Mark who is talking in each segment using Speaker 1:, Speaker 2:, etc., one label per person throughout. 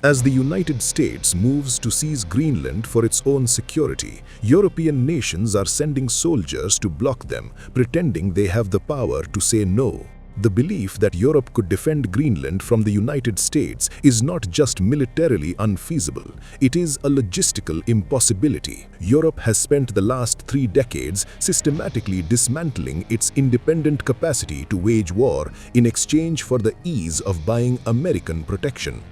Speaker 1: As the United States moves to seize Greenland for its own security, European nations are sending soldiers to block them, pretending they have the power to say no. The belief that Europe could defend Greenland from the United States is not just militarily unfeasible, it is a logistical impossibility. Europe has spent the last 3 decades systematically dismantling its independent capacity to wage war in exchange for the ease of buying American protection.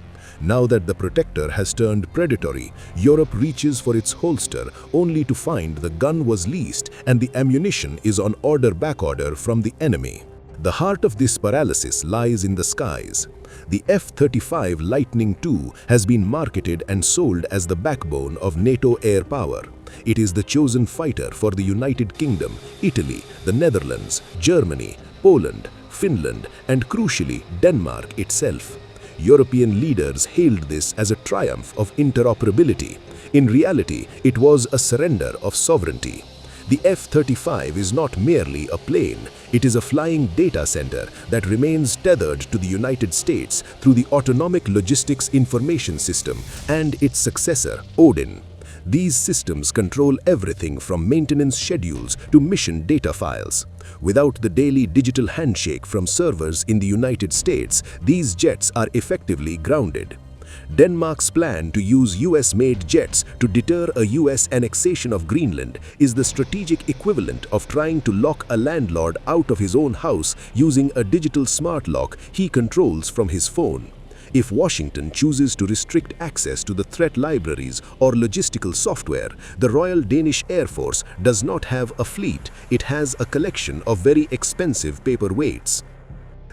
Speaker 1: Now that the protector has turned predatory, Europe reaches for its holster only to find the gun was leased and the ammunition is on backorder from the enemy. The heart of this paralysis lies in the skies. The F35 Lightning II has been marketed and sold as the backbone of NATO air power. It is the chosen fighter for the United Kingdom, Italy, the Netherlands, Germany, Poland, Finland, and crucially Denmark itself. European leaders hailed this as a triumph of interoperability. In reality, it was a surrender of sovereignty. The F-35 is not merely a plane, it is a flying data center that remains tethered to the United States through the Autonomic Logistics Information System and its successor, Odin. These systems control everything from maintenance schedules to mission data files. Without the daily digital handshake from servers in the United States, these jets are effectively grounded. Denmark's plan to use US-made jets to deter a US annexation of Greenland is the strategic equivalent of trying to lock a landlord out of his own house using a digital smart lock he controls from his phone. If Washington chooses to restrict access to the threat libraries or logistical software, the Royal Danish Air Force does not have a fleet, it has a collection of very expensive paperweights.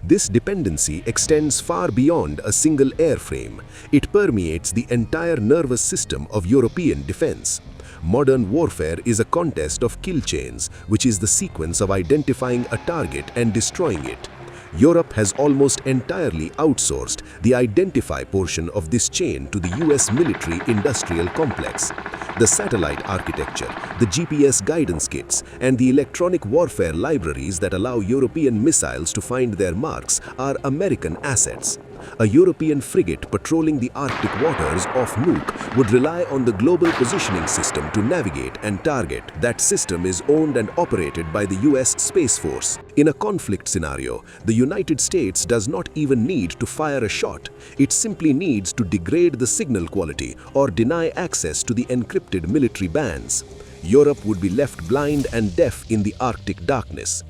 Speaker 1: This dependency extends far beyond a single airframe. It permeates the entire nervous system of European defense. Modern warfare is a contest of kill chains, which is the sequence of identifying a target and destroying it. Europe has almost entirely outsourced the identify portion of this chain to the US military-industrial complex. The satellite architecture, the GPS guidance kits, and the electronic warfare libraries that allow European missiles to find their marks are American assets. A European frigate patrolling the Arctic waters off Nuuk would rely on the global positioning system to navigate and target. That system is owned and operated by the US Space Force. In a conflict scenario, the United States does not even need to fire a shot. It simply needs to degrade the signal quality or deny access to the encrypted military bands. Europe would be left blind and deaf in the Arctic darkness.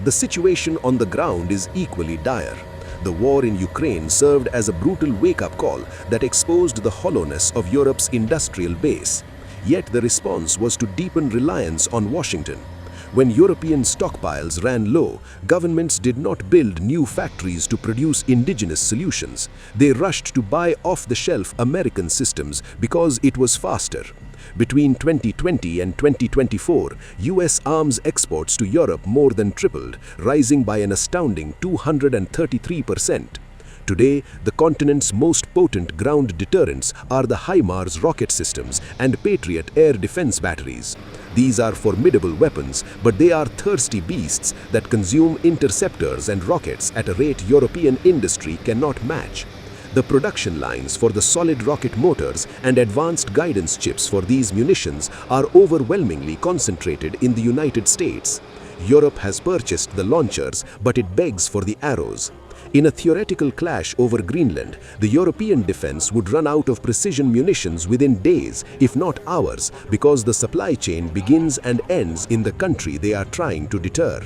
Speaker 1: The situation on the ground is equally dire. The war in Ukraine served as a brutal wake-up call that exposed the hollowness of Europe's industrial base. Yet the response was to deepen reliance on Washington. When European stockpiles ran low, governments did not build new factories to produce indigenous solutions. They rushed to buy off-the-shelf American systems because it was faster. Between 2020 and 2024, US arms exports to Europe more than tripled, rising by an astounding 233%. Today, the continent's most potent ground deterrents are the HIMARS rocket systems and Patriot air defense batteries. These are formidable weapons, but they are thirsty beasts that consume interceptors and rockets at a rate European industry cannot match. The production lines for the solid rocket motors and advanced guidance chips for these munitions are overwhelmingly concentrated in the United States. Europe has purchased the launchers, but it begs for the arrows. In a theoretical clash over Greenland, the European defense would run out of precision munitions within days, if not hours, because the supply chain begins and ends in the country they are trying to deter.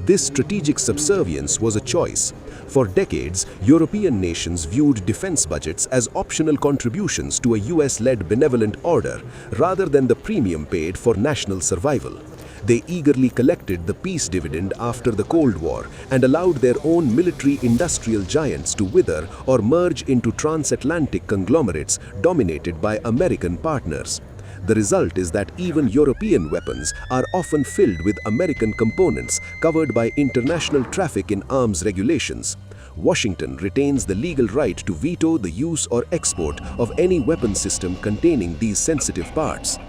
Speaker 1: This strategic subservience was a choice. For decades, European nations viewed defense budgets as optional contributions to a US-led benevolent order, rather than the premium paid for national survival. They eagerly collected the peace dividend after the Cold War and allowed their own military-industrial giants to wither or merge into transatlantic conglomerates dominated by American partners. The result is that even European weapons are often filled with American components covered by international traffic in arms regulations. Washington retains the legal right to veto the use or export of any weapon system containing these sensitive parts.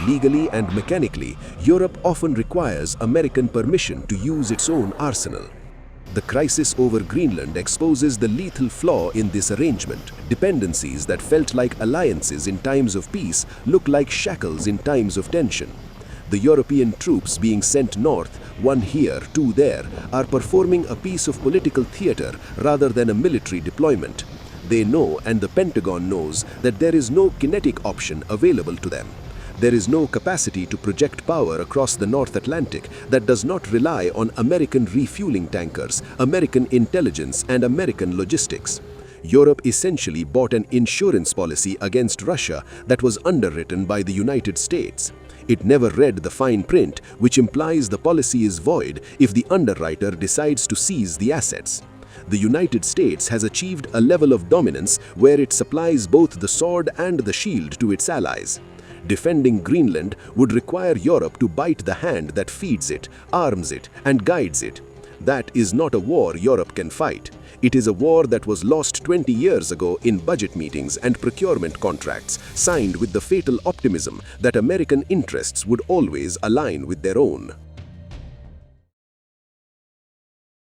Speaker 1: Legally and mechanically, Europe often requires American permission to use its own arsenal.
Speaker 2: The crisis over Greenland exposes the lethal flaw in this arrangement. Dependencies that felt like alliances in times of peace look like shackles in times of tension. The European troops being sent north, one here, two there, are performing a piece of political theater rather than a military deployment. They know, and the Pentagon knows, that there is no kinetic option available to them. There is no capacity to project power across the North Atlantic that does not rely on American refueling tankers, American intelligence, and American logistics. Europe essentially bought an insurance policy against Russia that was underwritten by the United States. It never read the fine print, which implies the policy is void if the underwriter decides to seize the assets. The United States has achieved a level of dominance where it supplies both the sword and the shield to its allies. Defending Greenland would require Europe to bite the hand that feeds it, arms it, and guides it. That is not a war Europe can fight. It is a war that was lost 20 years ago in budget meetings and procurement contracts, signed with the fatal optimism that American interests would always align with their own.